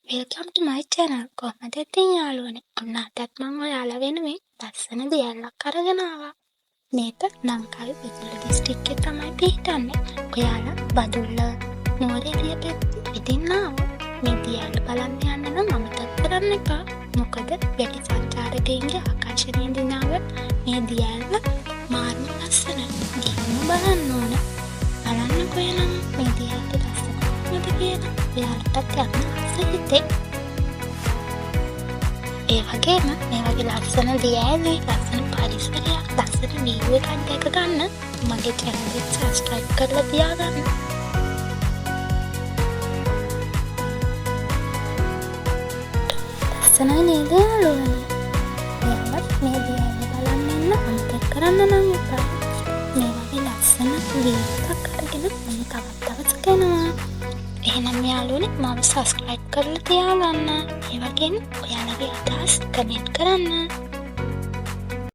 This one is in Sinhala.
වෙල්කම් ටු මයි channel. කොහමද ඉතින් යාළුවනේ? ඔන්න අදත් මම ඔයාලා වෙනුවෙන් ලස්සන දියැලක් අරගෙන ආවා. මේක ලංකාවේ බදුල්ල දිස්ත්‍රික්කයේ තමයි පිහිටන්නේ. ඔයාලා බදුල්ල නුවරඑළිය පැත්තේ ඉතින් ආවොත් මේ දියැල බලන්න යන්න නම් අමතක කරන්න එපා. මොකද වැඩි සංචාරකයන්ගේ ආකර්ෂණය දිනාව මේ දියැල මාර්ම ලස්සනයි. ගිහින් බලන්න ඕන. බලන්නකෝ එනම් මේ දියැලේ ලස්සන කොහොමද කියලා. ඔයාලටත් යන්න හිතේ. ඒ වගේම මේ වගේ ලස්සන දියැලි, ලස්සන පරිසරයක්, ලස්සන වීව් එකක් දැක ගන්න මගේ channel එක subscribe කරලා තියාගන්න. ලස්සනයි නේද යාළුවනේ? ඔයාලත් මේ දියැලි බලන්න එන්න අමතක කරන්න නම් එපා. මේ වගේ ලස්සන වීව් එකක් අරගෙන මම තවත් දවසක එනවා. එහෙනම් යාළුවනේ මම subscribe කරලා තියාගන්න. ඒ වගේම ඔයාලගේ අදහස් කමෙන්ට් කරන්න.